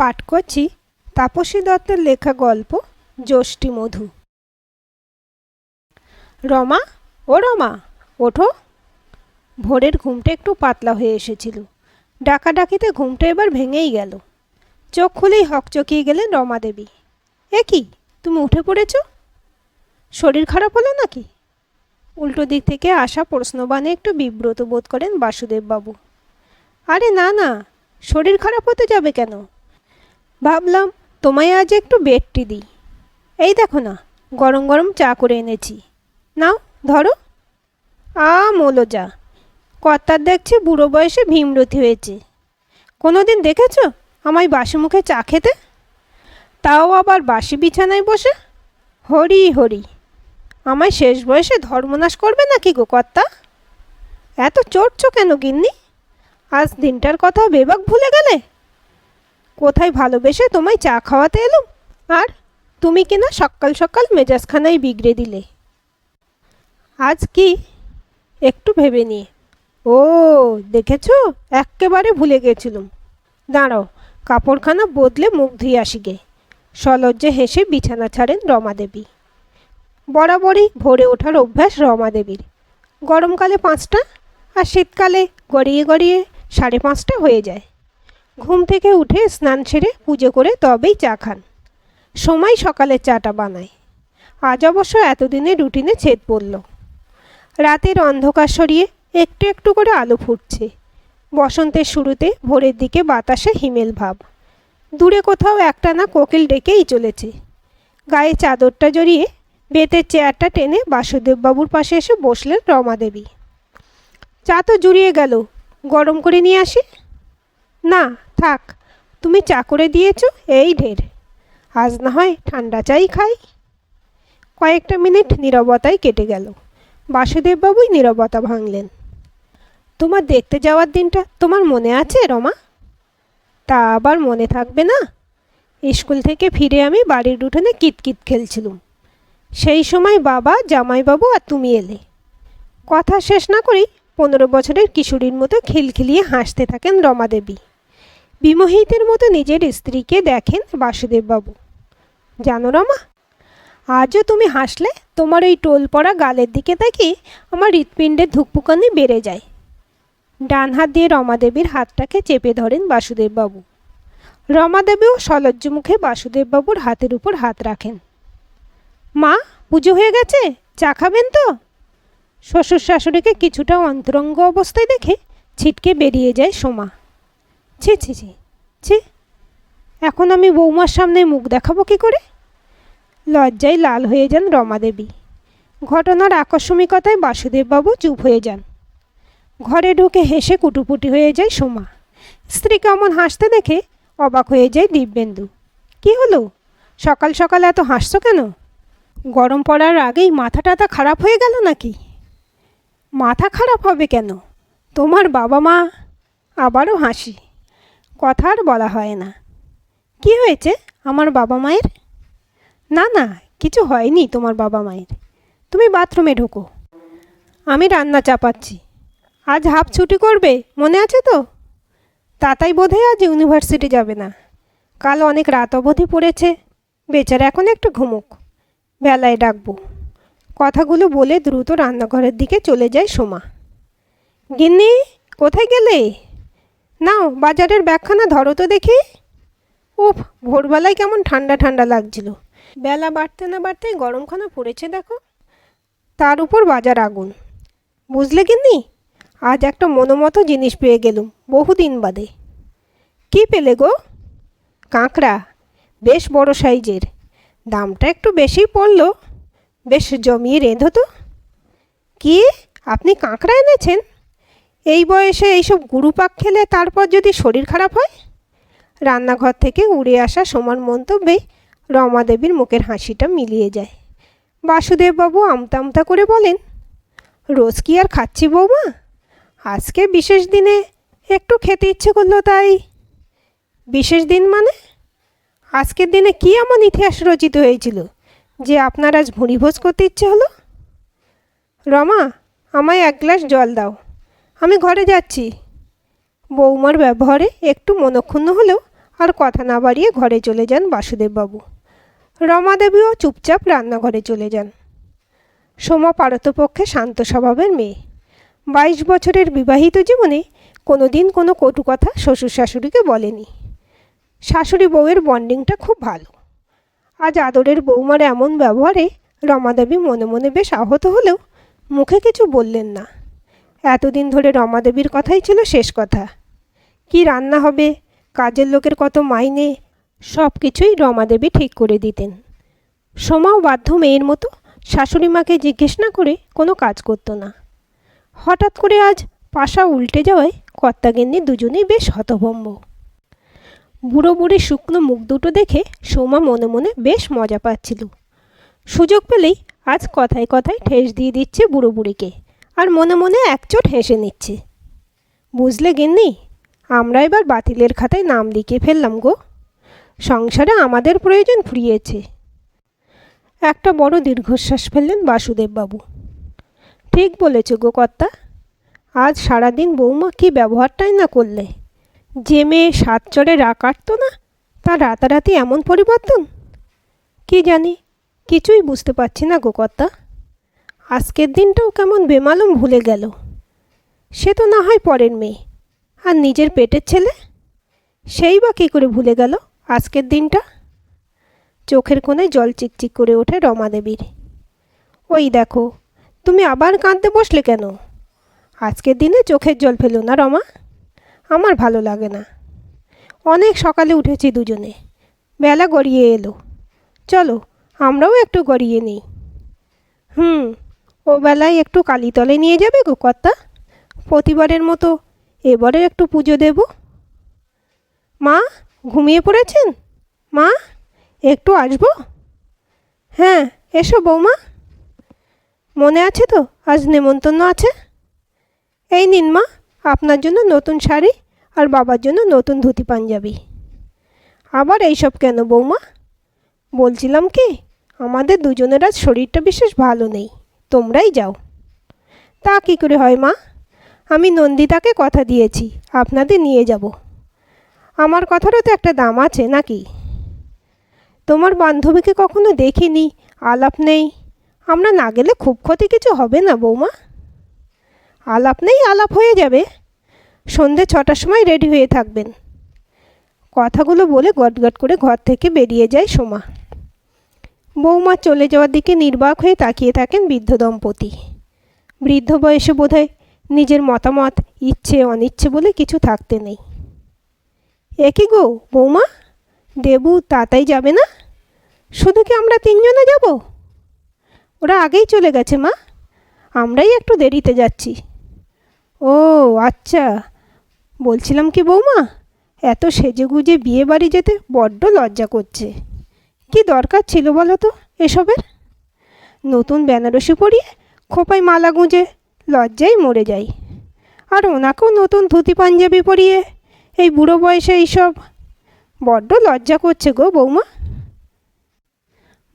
পাঠ করছি তাপসী দত্তের লেখা গল্প যষ্টি মধু। রমা, ও রমা, ওঠো। ভোরের ঘুমটা একটু পাতলা হয়ে এসেছিল। ডাকাডাকিতে ঘুমটা এবার ভেঙেই গেল। চোখ খুলেই হকচকিয়ে গেলেন রমা দেবী। এ কি, তুমি উঠে পড়েছ? শরীর খারাপ হলো নাকি? উল্টো দিক থেকে আসা প্রশ্নবাণে একটু বিব্রত বোধ করেন বাসুদেববাবু। আরে না না, শরীর খারাপ হতে যাবে কেন? ভাবলাম তোমায় আজ একটু বেডটি দিই। এই দেখো না, গরম গরম চা করে এনেছি, নাও ধরো। মোলো যা, কর্তার দেখছি বুড়ো বয়সে ভীমরতি হয়েছে। কোনো দিন দেখেছ আমায় বাসি মুখে চা খেতে? তাও আবার বাসি বিছানায় বসে? হরি হরি, আমায় শেষ বয়সে ধর্মনাশ করবে নাকি গো কর্তা? এত চড়ছ কেন গিন্নি? আজ দিনটার কথা বেবাক ভুলে গেলে? কোথায় ভালোবেসে তোমায় চা খাওয়াতে এলুম, আর তুমি কিনা সকাল সকাল মেজাজখানায় বিগড়ে দিলে। আজ কি? একটু ভেবে নিয়ে। ও দেখেছ, এক্কেবারে ভুলে গেছিলুম। দাঁড়াও, কাপড়খানা বদলে মুখ ধুয়ে আসি গে। সলজ্জে হেসে বিছানা ছাড়েন রমা দেবী। বরাবরই ভোরে ওঠার অভ্যাস রমা দেবীর। গরমকালে 5টা, আর শীতকালে গড়িয়ে গড়িয়ে 5:30 হয়ে যায়। ঘুম থেকে উঠে স্নান সেরে পুজো করে তবেই চা খান। সময় সকালে চাটা বানায়। আজ অবশ্য এতদিনের রুটিনে ছেদ পড়ল। রাতের অন্ধকার সরিয়ে একটু একটু করে আলো ফুটছে। বসন্তের শুরুতে ভোরের দিকে বাতাসে হিমেল ভাব। দূরে কোথাও একটানা কোকিল ডেকেই চলেছে। গায়ে চাদরটা জড়িয়ে বেতের চেয়ারটা টেনে বাসুদেববাবুর পাশে এসে বসলেন রমা দেবী। চা তো জুড়িয়ে গেল, গরম করে নিয়ে আসি? না থাক, তুমি চা করে দিয়েছ, এই ঢের। আজ না হয় ঠান্ডা চাই খাই। কয়েকটা মিনিট নীরবতায় কেটে গেল। বাসুদেববাবুই নীরবতা ভাঙলেন। তোমার দেখতে যাওয়ার দিনটা তোমার মনে আছে রমা? তা আবার মনে থাকবে না? স্কুল থেকে ফিরে আমি বাড়ির উঠোনে কিতকিত খেলছিলুম। সেই সময় বাবা, জামাইবাবু আর তুমি এলে। কথা শেষ না করেই 15 বছরের কিশোরীর মতো খিলখিলিয়ে হাসতে থাকেন রমা দেবী। বিমোহিতের মতো নিজের স্ত্রীকে দেখেন বাসুদেববাবু। জানো রমা, আজও তুমি হাসলে তোমার ওই টোল পড়া গালের দিকে তাকিয়ে আমার হৃৎপিণ্ডের ধুকপুকানি বেড়ে যায়। ডান হাত দিয়ে রমা দেবীর হাতটাকে চেপে ধরেন বাসুদেববাবু। রমা দেবীও সলজ্জ মুখে বাসুদেববাবুর হাতের উপর হাত রাখেন। মা, পুজো হয়ে গেছে, চা খাবেন তো? শ্বশুর শাশুড়িকে কিছুটা অন্তরঙ্গ অবস্থায় দেখে ছিটকে বেরিয়ে যায় সোমা। ছি ছি ছি ছি, এখন আমি বৌমার সামনে মুখ দেখাবো কী করে? লজ্জায় লাল হয়ে যান রমা দেবী। ঘটনার আকস্মিকতায় বাসুদেববাবু চুপ হয়ে যান। ঘরে ঢুকে হেসে কুটুপুটি হয়ে যায় সোমা। স্ত্রী কেমন হাসতে দেখে অবাক হয়ে যায় দিব্যেন্দু। কি হলো, সকাল সকাল এত হাসছো কেন? গরম পড়ার আগেই মাথা টাথা খারাপ হয়ে গেল নাকি? মাথা খারাপ হবে কেন? তোমার বাবা মা। আবারও হাসি। কথা আর বলা হয় না। কি হয়েছে আমার বাবা মায়ের? না না, কিছু হয়নি তোমার বাবা মায়ের। তুমি বাথরুমে ঢোকো, আমি রান্না চাপাচ্ছি। আজ হাফ ছুটি করবে, মনে আছে তো? তাতাই বোধহয় আজ ইউনিভার্সিটি যাবে না। কাল অনেক রাত অবধি পড়েছে, বেচারা এখন একটু ঘুমুক, বেলায় ডাকবো। কথাগুলো বলে দ্রুত রান্নাঘরের দিকে চলে যায় সোমা। গিন্নি, কোথায় গেলে? নাও বাজারের ব্যাগখানা ধরো তো দেখি। উফ, ভোরবেলায় কেমন ঠান্ডা ঠান্ডা লাগছিল। বেলা বাড়তে না বাড়তেই গরমখানা পড়েছে দেখো। তার উপর বাজার আগুন। বুঝলে গিন্নি, আজ একটা মনোমতো জিনিস পেয়ে গেলুম বহুদিন বাদে। কি পেলে গো? কাঁকড়া, বেশ বড় সাইজের। দামটা একটু বেশিই পড়ল। বেশ জমিয়ে রেঁধো তো। কি, আপনি কাঁকড়া এনেছেন? এই বয়সে এইসব গুরুপাক খেলে তারপর যদি শরীর খারাপ হয়? রান্নাঘর থেকে উড়ে আসা সোমার মন্তব্যে রমা দেবীর মুখের হাসিটা মিলিয়ে যায়। বাসুদেববাবু আমতা আমতা করে বলেন, রোজ কি আর খাচ্ছি বৌমা? আজকে বিশেষ দিনে একটু খেতে ইচ্ছে করলো তাই। বিশেষ দিন মানে? আজকের দিনে কি এমন ইতিহাস রচিত হয়েছিল যে আপনার আজ ভুঁড়িভোজ করতে ইচ্ছে হলো? রমা, আমায় 1 গ্লাস জল দাও, আমি ঘরে যাচ্ছি। বৌমার ব্যবহারে একটু মনক্ষুণ্ণ হলেও আর কথা না বাড়িয়ে ঘরে চলে যান বাসুদেববাবু। রমাদেবীও চুপচাপ রান্নাঘরে চলে যান। সোমা পারতপক্ষে শান্ত স্বভাবের মেয়ে। 22 বছরের বিবাহিত জীবনে কোনো দিন কোনো কটু কথা শ্বশুর শাশুড়িকে বলেনি। শাশুড়ি বউয়ের বন্ডিংটা খুব ভালো। আজ আদরের বৌমার এমন ব্যবহারে রমাদেবী মনে মনে বেশ আহত হলেও মুখে কিছু বললেন না। এতদিন ধরে রমাদেবীর কথাই ছিল শেষ কথা। কি রান্না হবে, কাজের লোকের কত মাইনে, সব কিছুই রমাদেবী ঠিক করে দিতেন। সোমাও বাধ্য মেয়ের মতো শাশুড়ি মাকে জিজ্ঞেস না করে কোনো কাজ করতো না। হঠাৎ করে আজ পাশা উল্টে যাওয়ায় কর্তাগিন্নি দুজনেই বেশ হতভম্ব। বুড়ো বুড়ি শুকনো মুখ দুটো দেখে সোমা মনে মনে বেশ মজা পাচ্ছিল। সুযোগ পেলেই আজ কথায় কথায় ঠেস দিয়ে দিচ্ছে বুড়ো বুড়িকে, আর মনে মনে একচোট হেসে নিচ্ছে। বুঝলে গিন্নি, আমরা এবার বাতিলের খাতায় নাম লিখে ফেললাম গো। সংসারে আমাদের প্রয়োজন ফুরিয়েছে। একটা বড় দীর্ঘশ্বাস ফেললেন বাসুদেববাবু। ঠিক বলেছ গো কর্তা। আজ সারাদিন বৌমা কী ব্যবহারটাই না করলে। যে মেয়ে 7 চড়ে রা কাটতো না, তার রাতারাতি এমন পরিবর্তন। কি জানি, কিছুই বুঝতে পারছি না গো কর্তা। আজকের দিনটাও কেমন বেমালুম ভুলে গেল। সে তো না হয় পরের মেয়ে, আর নিজের পেটের ছেলে, সেই বা কী করে ভুলে গেল আজকের দিনটা। চোখের কোণে জল চিকচিক করে ওঠে রমাদেবীর। ওই দেখো, তুমি আবার কাঁদতে বসলে কেন? আজকের দিনে চোখের জল ফেলো না রমা, আমার ভালো লাগে না। অনেক সকালে উঠেছি দুজনে, বেলা গড়িয়ে এলো। চলো আমরাও একটু গড়িয়ে নিই। ও বেলায় একটু কালীতলে নিয়ে যাবে গো কর্তা? প্রতিবারের মতো এবারে একটু পুজো দেব। মা ঘুমিয়ে পড়েছেন? মা একটু আসবো? হ্যাঁ এসো বৌমা। মনে আছে তো আজ নেমন্তন্ন আছে? এই নিন মা, আপনার জন্য নতুন শাড়ি আর বাবার জন্য নতুন ধুতি পাঞ্জাবি। আবার এইসব কেন বৌমা? বলছিলাম কি, আমাদের দুজনের আজ শরীরটা বিশেষ ভালো নেই, তোমরাই যাও। তা কী করে হয় মা? আমি নন্দিতাকে কথা দিয়েছি আপনাদের নিয়ে যাব। আমার কথারও তো একটা দাম আছে নাকি? তোমার বান্ধবীকে কখনো দেখিনি, আলাপ নেই। আমরা না গেলে খুব ক্ষতি কিছু হবে না বৌমা? আলাপ নেই, আলাপ হয়ে যাবে। সন্ধে 6টার সময় রেডি হয়ে থাকবেন। কথাগুলো বলে গটগট করে ঘর থেকে বেরিয়ে যায় সোমা। বৌমা চলে যাওয়ার দিকে নির্বাক হয়ে তাকিয়ে থাকেন বৃদ্ধ দম্পতি। বৃদ্ধ বয়সে বোধহয় নিজের মতামত, ইচ্ছে অনিচ্ছে বলে কিছু থাকতে নেই। একই গো বৌমা, দেবু তাতাই যাবে না? শুধু কি আমরা 3 জনে যাব? ওরা আগেই চলে গেছে মা, আমরাই একটু দেরিতে যাচ্ছি। ও আচ্ছা। বলছিলাম কি বৌমা, এত সেজেগুজে বিয়ে বাড়ি যেতে বড্ড লজ্জা করছে। কি দরকার ছিল বলো তো এসবের? নতুন বেনারসি পরিয়ে খোপায় মালা গুঁজে লজ্জায় মরে যাই। আর ওনাকেও নতুন ধুতি পাঞ্জাবি পরিয়ে এই বুড়ো বয়সে এইসব, বড্ড লজ্জা করছে গো বৌমা।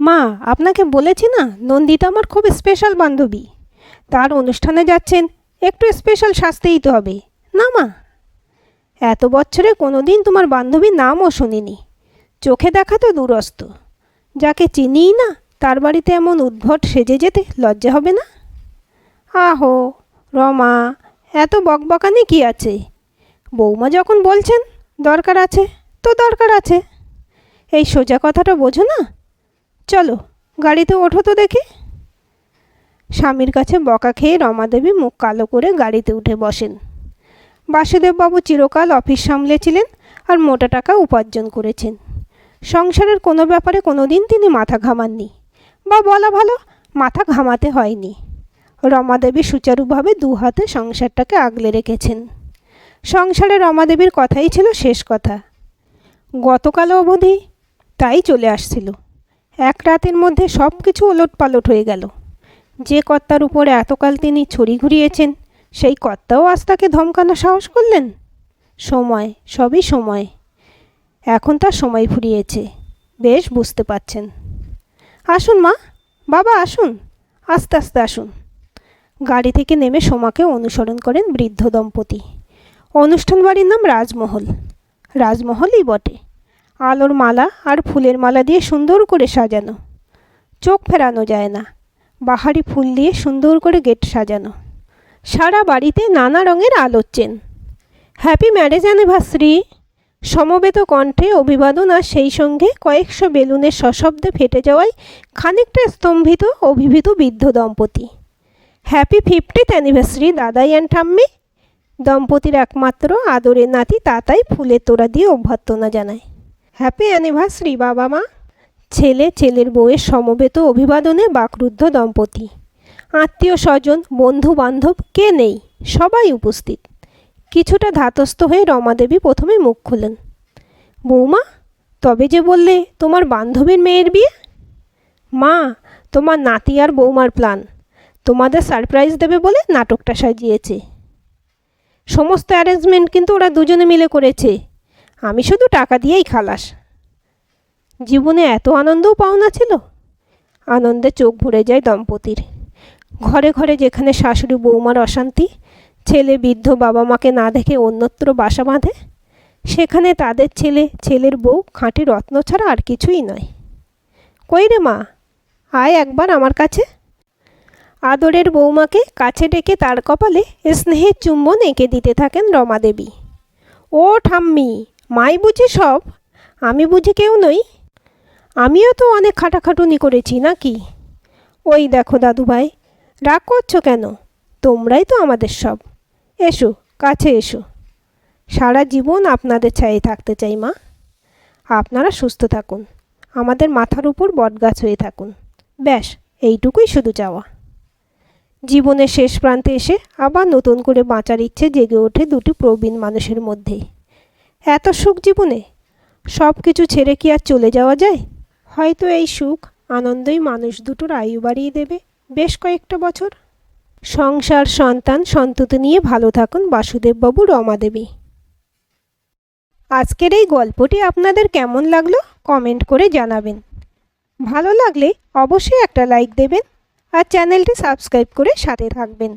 মা আপনাকে বলেছি না, নন্দিতা আমার খুব স্পেশাল বান্ধবী। তার অনুষ্ঠানে যাচ্ছেন, একটু স্পেশাল সাজতেই তো হবে না মা? এত বছরে কোনো দিন তোমার বান্ধবীর নামও শুনিনি। চোখে দেখা তো দূরস্থ, যাকে চিনিই না তার বাড়িতে এমন উদ্ভট সেজে যেতে লজ্জা হবে না? আহো রমা, এত বকবকানি কি আছে? বৌমা যখন বলছেন দরকার আছে তো দরকার আছে, এই সোজা কথাটা বোঝো না? চলো গাড়িতে ওঠো তো দেখি। স্বামীর কাছে বকা খেয়ে রমাদেবী মুখ কালো করে গাড়িতে উঠে বসেন। বাসুদেববাবু চিরকাল অফিস সামলেছিলেন আর মোটা টাকা উপার্জন করেছেন। সংসারের কোনো ব্যাপারে কোনো দিন তিনি মাথা ঘামাননি, বা বলা ভালো মাথা ঘামাতে হয়নি। রমাদেবী সুচারুভাবে 2 হাতে সংসারটাকে আগলে রেখেছেন। সংসারে রমাদেবীর কথাই ছিল শেষ কথা। গতকাল অবধি তাই চলে আসছিল। এক রাতের মধ্যে সব কিছু ওলটপালট হয়ে গেল। যে কর্তার উপর এতকাল তিনি ছড়ি ঘুরিয়েছেন, সেই কর্তাও আজ তাকে ধমকানো সাহস করলেন। সময়, সবই সময়। এখন তার সময় ফুরিয়েছে, বেশ বুঝতে পারছেন। আসুন মা, বাবা আসুন, আস্তে আস্তে আসুন। গাড়ি থেকে নেমে সোমাকে অনুসরণ করেন বৃদ্ধ দম্পতি। অনুষ্ঠান বাড়ির নাম রাজমহল। রাজমহলই বটে। আলোর মালা আর ফুলের মালা দিয়ে সুন্দর করে সাজানো, চোখ ফেরানো যায় না। বাহারি ফুল দিয়ে সুন্দর করে গেট সাজানো, সারা বাড়িতে নানা রঙের আলোর চেন। Happy marriage anniversary! সমবেত কণ্ঠে অভিবাদন, আর সেই সঙ্গে কয়েকশো বেলুনের সশব্দে ফেটে যাওয়ায় খানিকটা স্তম্ভিত অভিভূত বৃদ্ধ দম্পতি। হ্যাপি 50th অ্যানিভার্সারি দাদাই অ্যান্ড ঠাম্মি! দম্পতির একমাত্র আদরের নাতি তাতাই ফুলের তোড়া দিয়ে অভ্যর্থনা জানায়। হ্যাপি অ্যানিভার্সারি বাবা মা! ছেলে ছেলের বউয়ের সমবেত অভিবাদনে বাকরুদ্ধ দম্পতি। আত্মীয় স্বজন, বন্ধু বান্ধব কে নেই, সবাই উপস্থিত। কিছুটা ধাতস্থ হয়ে রমাদেবী প্রথমে মুখ খুললেন। বৌমা, তবে যে বললে তোমার বান্ধবীর মেয়ের বিয়ে? মা, তোমার নাতি আর বৌমার প্ল্যান, তোমাদের সারপ্রাইজ দেবে বলে নাটকটা সাজিয়েছে। সমস্ত অ্যারেঞ্জমেন্ট কিন্তু ওরা দুজনে মিলে করেছে, আমি শুধু টাকা দিয়েই খালাস। জীবনে এত আনন্দও পাওনা ছিল। আনন্দে চোখ ভরে যায় দম্পতির। ঘরে ঘরে যেখানে শাশুড়ি বৌমার অশান্তি, ছেলে বৃদ্ধ বাবা মাকে না দেখে অন্যত্র বাসা বাঁধে, সেখানে তাদের ছেলে ছেলের বউ খাঁটি রত্ন ছাড়া আর কিছুই নয়। কই রে মা, আয় একবার আমার কাছে। আদরের বৌমাকে কাছে ডেকে তার কপালে স্নেহের চুম্বন এঁকে দিতে থাকেন রমাদেবী। ও ঠাম্মি, মাই বুঝি সব, আমি বুঝি কেউ নই? আমিও তো অনেক খাটাখাটুনি করেছি নাকি? ওই দেখো দাদুভাই, রাগ করছো কেন? তোমরাই তো আমাদের সব। এসো, কাছে এসো। সারা জীবন আপনাদের ছায়ে থাকতে চাই মা। আপনারা সুস্থ থাকুন, আমাদের মাথার উপর বটগাছ হয়ে থাকুন, ব্যাস এইটুকুই শুধু চাওয়া। জীবনের শেষ প্রান্তে এসে আবার নতুন করে বাঁচার ইচ্ছে জেগে ওঠে দুটি প্রবীণ মানুষের মধ্যে। এত সুখ জীবনে, সব কিছু ছেড়ে কি আর চলে যাওয়া যায়? হয়তো এই সুখ আনন্দই মানুষ দুটোর আয়ু বাড়িয়ে দেবে বেশ কয়েকটা বছর। সংসার, সন্তান, সন্ততি নিয়ে ভালো থাকুন বাসুদেববাবু, রমাদেবী। আজকের এই গল্পটি আপনাদের কেমন লাগলো কমেন্ট করে জানাবেন। ভালো লাগলে অবশ্যই একটা লাইক দেবেন আর চ্যানেলটি সাবস্ক্রাইব করে সাথে থাকবেন।